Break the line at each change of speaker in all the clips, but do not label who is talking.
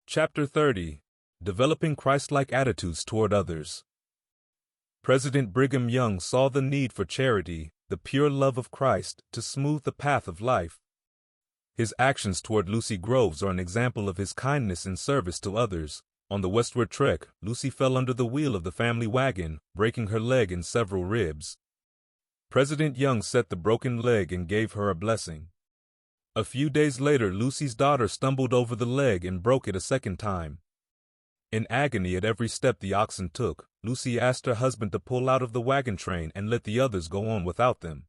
Chapter 30. Developing Christlike Attitudes Toward Others. President Brigham Young saw the need for charity, the pure love of Christ, to smooth the path of life. His actions toward Lucy Groves are an example of his kindness and service to others. On the westward trek, Lucy fell under the wheel of the family wagon, breaking her leg and several ribs. President Young set the broken leg and gave her a blessing. A few days later, Lucy's daughter stumbled over the leg and broke it a second time. In agony at every step the oxen took, Lucy asked her husband to pull out of the wagon train and let the others go on without them.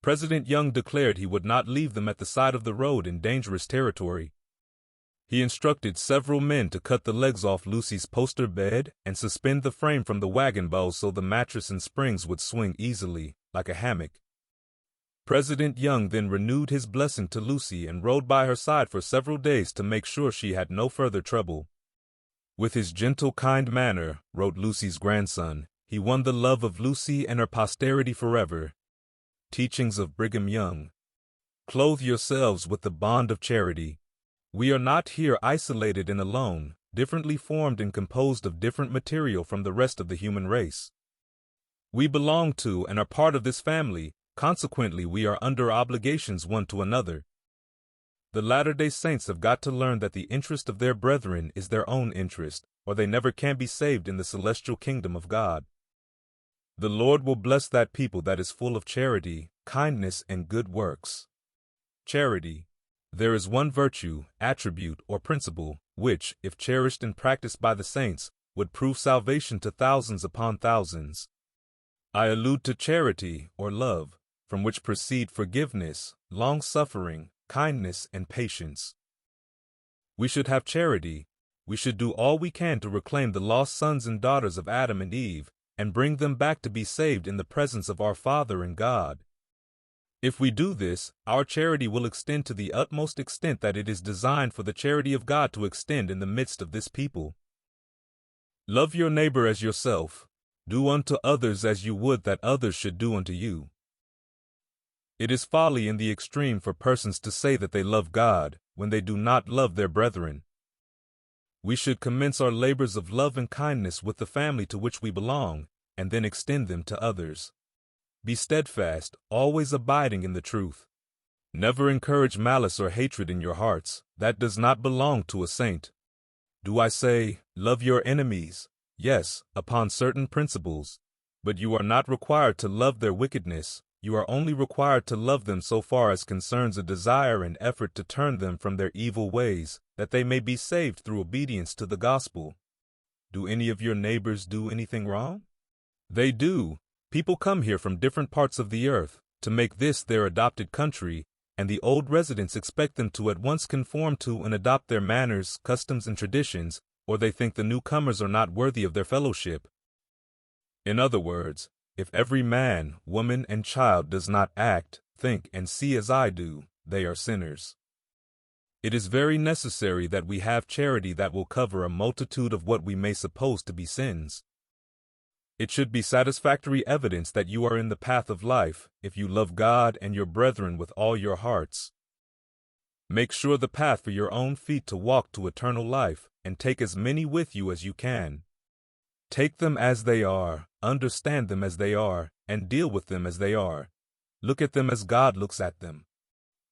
President Young declared he would not leave them at the side of the road in dangerous territory. He instructed several men to cut the legs off Lucy's poster bed and suspend the frame from the wagon bows so the mattress and springs would swing easily, like a hammock. President Young then renewed his blessing to Lucy and rode by her side for several days to make sure she had no further trouble. With his gentle, kind manner, wrote Lucy's grandson, he won the love of Lucy and her posterity forever. Teachings of Brigham Young. Clothe yourselves with the bond of charity. We are not here isolated and alone, differently formed and composed of different material from the rest of the human race. We belong to and are part of this family, consequently we are under obligations one to another. The Latter-day Saints have got to learn that the interest of their brethren is their own interest, or they never can be saved in the celestial kingdom of God. The Lord will bless that people that is full of charity, kindness, and good works. Charity. There is one virtue, attribute, or principle, which, if cherished and practiced by the saints, would prove salvation to thousands upon thousands. I allude to charity, or love, from which proceed forgiveness, long-suffering, kindness, and patience. We should have charity. We should do all we can to reclaim the lost sons and daughters of Adam and Eve, and bring them back to be saved in the presence of our Father and God. If we do this, our charity will extend to the utmost extent that it is designed for the charity of God to extend in the midst of this people. Love your neighbor as yourself. Do unto others as you would that others should do unto you. It is folly in the extreme for persons to say that they love God when they do not love their brethren. We should commence our labors of love and kindness with the family to which we belong, and then extend them to others. Be steadfast, always abiding in the truth. Never encourage malice or hatred in your hearts. That does not belong to a saint. Do I say, love your enemies? Yes, upon certain principles. But you are not required to love their wickedness. You are only required to love them so far as concerns a desire and effort to turn them from their evil ways, that they may be saved through obedience to the gospel. Do any of your neighbors do anything wrong? They do. People come here from different parts of the earth to make this their adopted country, and the old residents expect them to at once conform to and adopt their manners, customs, and traditions, or they think the newcomers are not worthy of their fellowship. In other words, if every man, woman, and child does not act, think, and see as I do, they are sinners. It is very necessary that we have charity that will cover a multitude of what we may suppose to be sins. It should be satisfactory evidence that you are in the path of life if you love God and your brethren with all your hearts. Make sure the path for your own feet to walk to eternal life, and take as many with you as you can. Take them as they are, understand them as they are, and deal with them as they are. Look at them as God looks at them.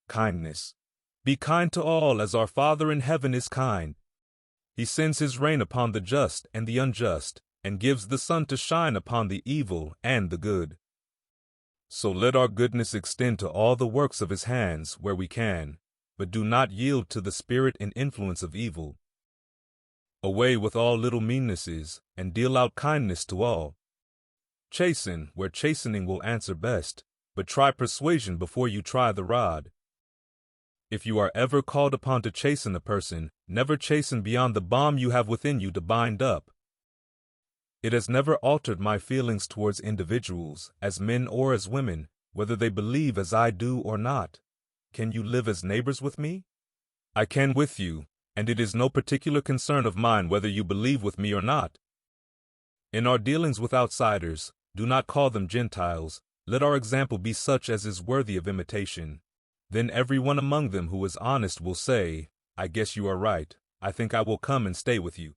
Kindness. Be kind to all as our Father in heaven is kind. He sends his rain upon the just and the unjust, and gives the sun to shine upon the evil and the good. So let our goodness extend to all the works of his hands where we can, but do not yield to the spirit and influence of evil. Away with all little meannesses, and deal out kindness to all. Chasten where chastening will answer best, but try persuasion before you try the rod. If you are ever called upon to chasten a person, never chasten beyond the balm you have within you to bind up. It has never altered my feelings towards individuals, as men or as women, whether they believe as I do or not. Can you live as neighbors with me? I can with you, and it is no particular concern of mine whether you believe with me or not. In our dealings with outsiders, do not call them Gentiles. Let our example be such as is worthy of imitation. Then everyone among them who is honest will say, I guess you are right. I think I will come and stay with you.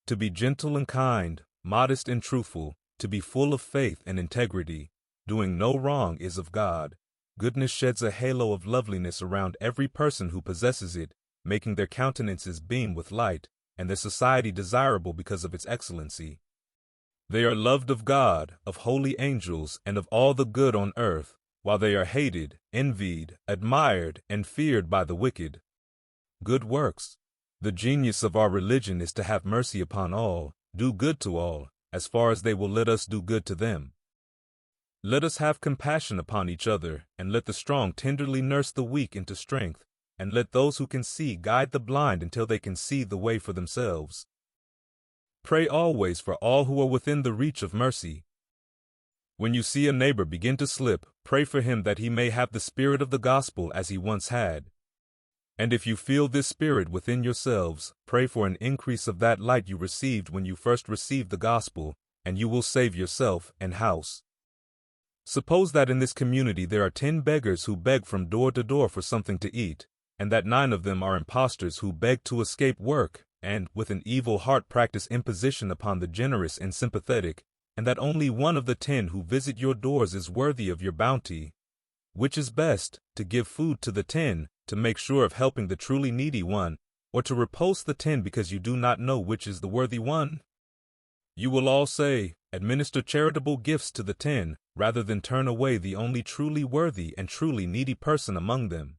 To be gentle and kind, modest and truthful, to be full of faith and integrity, doing no wrong is of God. Goodness sheds a halo of loveliness around every person who possesses it, making their countenances beam with light, and their society desirable because of its excellency. They are loved of God, of holy angels, and of all the good on earth, while they are hated, envied, admired, and feared by the wicked. Good works. The genius of our religion is to have mercy upon all, do good to all, as far as they will let us do good to them. Let us have compassion upon each other, and let the strong tenderly nurse the weak into strength, and let those who can see guide the blind until they can see the way for themselves. Pray always for all who are within the reach of mercy. When you see a neighbor begin to slip, pray for him that he may have the spirit of the gospel as he once had. And if you feel this spirit within yourselves, pray for an increase of that light you received when you first received the gospel, and you will save yourself and house. Suppose that in this community there are 10 beggars who beg from door to door for something to eat, and that 9 of them are impostors who beg to escape work, and with an evil heart practice imposition upon the generous and sympathetic, and that only 1 of the 10 who visit your doors is worthy of your bounty. Which is best, to give food to the 10, to make sure of helping the truly needy one, or to repulse the 10 because you do not know which is the worthy one? You will all say, administer charitable gifts to the 10, rather than turn away the only truly worthy and truly needy person among them.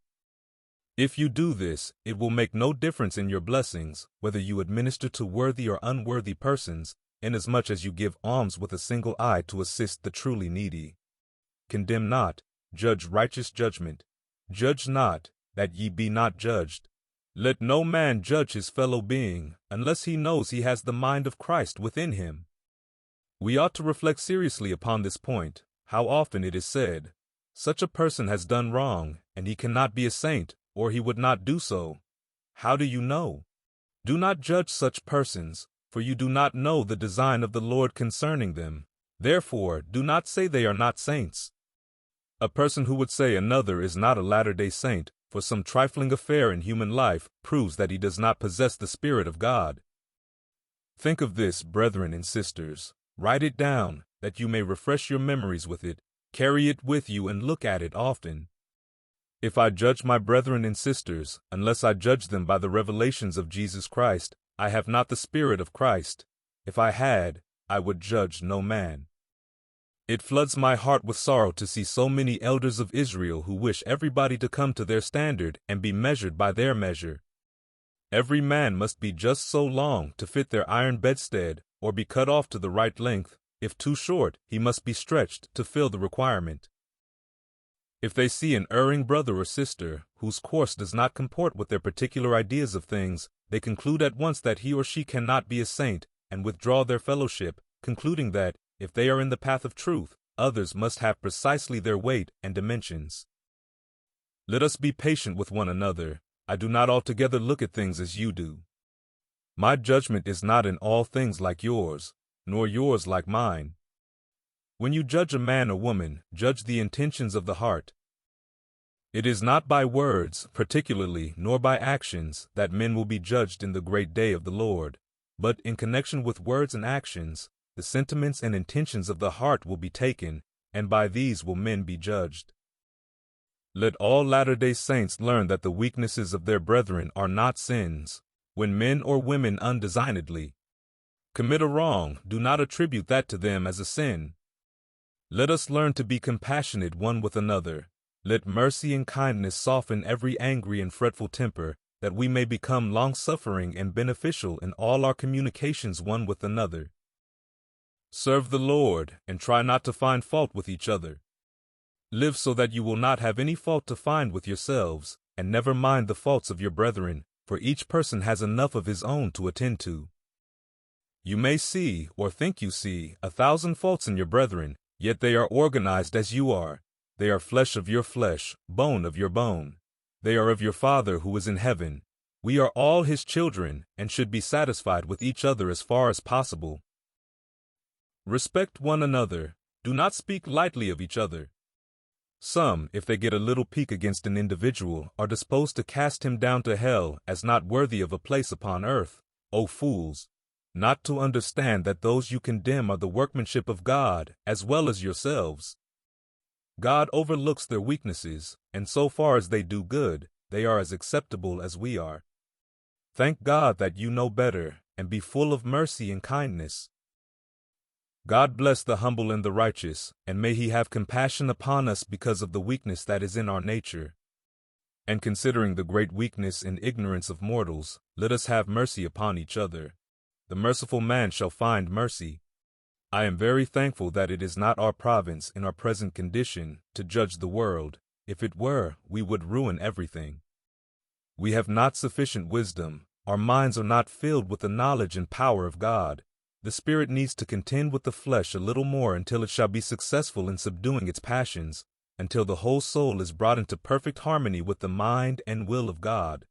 If you do this, it will make no difference in your blessings, whether you administer to worthy or unworthy persons, inasmuch as you give alms with a single eye to assist the truly needy. Condemn not, judge righteous judgment. Judge not, that ye be not judged. Let no man judge his fellow being, unless he knows he has the mind of Christ within him. We ought to reflect seriously upon this point. How often it is said, such a person has done wrong, and he cannot be a saint, or he would not do so. How do you know? Do not judge such persons, for you do not know the design of the Lord concerning them. Therefore, do not say they are not saints. A person who would say another is not a latter-day saint for some trifling affair in human life proves that he does not possess the Spirit of God. Think of this, brethren and sisters. Write it down, that you may refresh your memories with it. Carry it with you and look at it often. If I judge my brethren and sisters, unless I judge them by the revelations of Jesus Christ, I have not the Spirit of Christ. If I had, I would judge no man. It floods my heart with sorrow to see so many elders of Israel who wish everybody to come to their standard and be measured by their measure. Every man must be just so long to fit their iron bedstead, or be cut off to the right length. If too short, he must be stretched to fill the requirement. If they see an erring brother or sister, whose course does not comport with their particular ideas of things, they conclude at once that he or she cannot be a saint, and withdraw their fellowship, concluding that, if they are in the path of truth, others must have precisely their weight and dimensions. Let us be patient with one another. I do not altogether look at things as you do. My judgment is not in all things like yours, nor yours like mine. When you judge a man or woman, judge the intentions of the heart. It is not by words, particularly, nor by actions, that men will be judged in the great day of the Lord, but in connection with words and actions, the sentiments and intentions of the heart will be taken, and by these will men be judged. Let all Latter-day Saints learn that the weaknesses of their brethren are not sins. When men or women undesignedly commit a wrong, do not attribute that to them as a sin. Let us learn to be compassionate one with another. Let mercy and kindness soften every angry and fretful temper, that we may become long-suffering and beneficial in all our communications one with another. Serve the Lord, and try not to find fault with each other. Live so that you will not have any fault to find with yourselves, and never mind the faults of your brethren, for each person has enough of his own to attend to. You may see, or think you see, 1,000 faults in your brethren, yet they are organized as you are. They are flesh of your flesh, bone of your bone. They are of your Father who is in heaven. We are all his children, and should be satisfied with each other as far as possible. Respect one another. Do not speak lightly of each other. Some, if they get a little pique against an individual, are disposed to cast him down to hell as not worthy of a place upon earth. O fools! Not to understand that those you condemn are the workmanship of God, as well as yourselves. God overlooks their weaknesses, and so far as they do good, they are as acceptable as we are. Thank God that you know better, and be full of mercy and kindness. God bless the humble and the righteous, and may He have compassion upon us because of the weakness that is in our nature. And considering the great weakness and ignorance of mortals, let us have mercy upon each other. The merciful man shall find mercy. I am very thankful that it is not our province in our present condition to judge the world. If it were, we would ruin everything. We have not sufficient wisdom. Our minds are not filled with the knowledge and power of God. The spirit needs to contend with the flesh a little more until it shall be successful in subduing its passions, until the whole soul is brought into perfect harmony with the mind and will of God.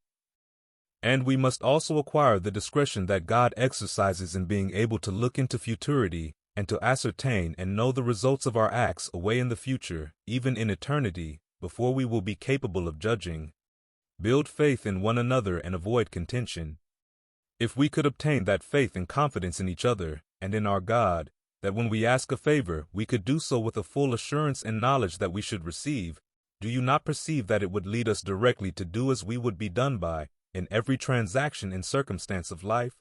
And we must also acquire the discretion that God exercises in being able to look into futurity and to ascertain and know the results of our acts away in the future, even in eternity, before we will be capable of judging. Build faith in one another and avoid contention. If we could obtain that faith and confidence in each other and in our God, that when we ask a favor, we could do so with a full assurance and knowledge that we should receive, do you not perceive that it would lead us directly to do as we would be done by, in every transaction and circumstance of life?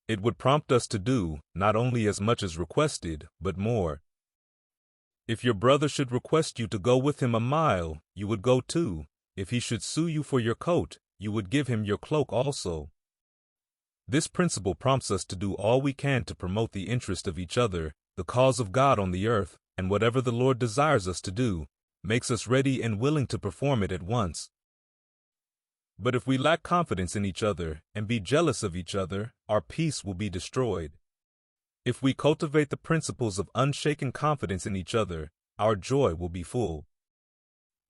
It would prompt us to do, not only as much as requested, but more. If your brother should request you to go with him a mile, you would go too. If he should sue you for your coat, you would give him your cloak also. This principle prompts us to do all we can to promote the interest of each other, the cause of God on the earth, and whatever the Lord desires us to do, makes us ready and willing to perform it at once. But if we lack confidence in each other and be jealous of each other, our peace will be destroyed. If we cultivate the principles of unshaken confidence in each other, our joy will be full.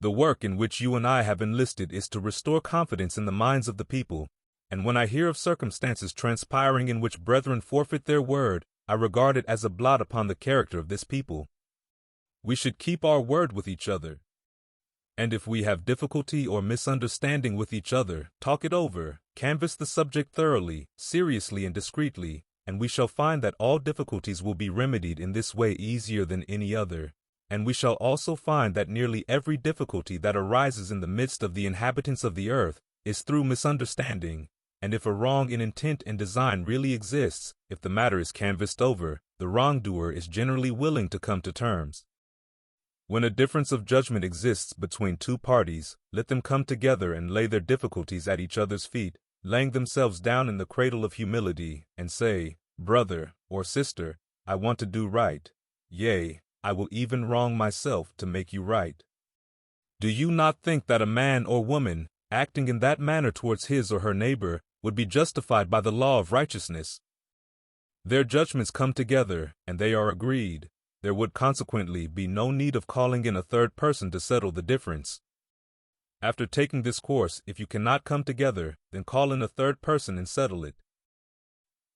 The work in which you and I have enlisted is to restore confidence in the minds of the people. And when I hear of circumstances transpiring in which brethren forfeit their word, I regard it as a blot upon the character of this people. We should keep our word with each other. And if we have difficulty or misunderstanding with each other, talk it over, canvass the subject thoroughly, seriously and discreetly, and we shall find that all difficulties will be remedied in this way easier than any other. And we shall also find that nearly every difficulty that arises in the midst of the inhabitants of the earth is through misunderstanding. And if a wrong in intent and design really exists, if the matter is canvassed over, the wrongdoer is generally willing to come to terms. When a difference of judgment exists between two parties, let them come together and lay their difficulties at each other's feet, laying themselves down in the cradle of humility, and say, "Brother or sister, I want to do right. Yea, I will even wrong myself to make you right." Do you not think that a man or woman, acting in that manner towards his or her neighbor, would be justified by the law of righteousness? Their judgments come together, and they are agreed. There would consequently be no need of calling in a third person to settle the difference. After taking this course, if you cannot come together, then call in a third person and settle it.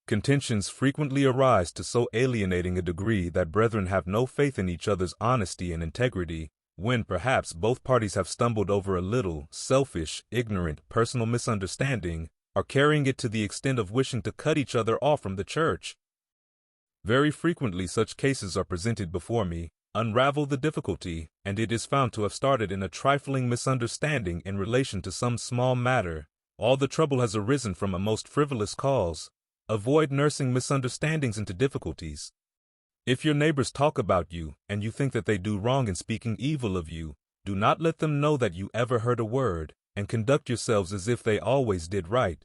Contentions frequently arise to so alienating a degree that brethren have no faith in each other's honesty and integrity, when perhaps both parties have stumbled over a little, selfish, ignorant, personal misunderstanding, are carrying it to the extent of wishing to cut each other off from the church. Very frequently such cases are presented before me, unravel the difficulty, and it is found to have started in a trifling misunderstanding in relation to some small matter. All the trouble has arisen from a most frivolous cause. Avoid nursing misunderstandings into difficulties. If your neighbors talk about you, and you think that they do wrong in speaking evil of you, do not let them know that you ever heard a word, and conduct yourselves as if they always did right.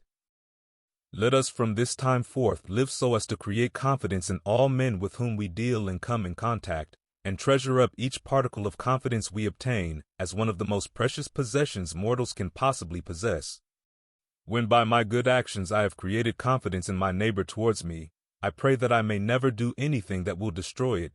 Let us from this time forth live so as to create confidence in all men with whom we deal and come in contact, and treasure up each particle of confidence we obtain as one of the most precious possessions mortals can possibly possess. When by my good actions I have created confidence in my neighbor towards me, I pray that I may never do anything that will destroy it,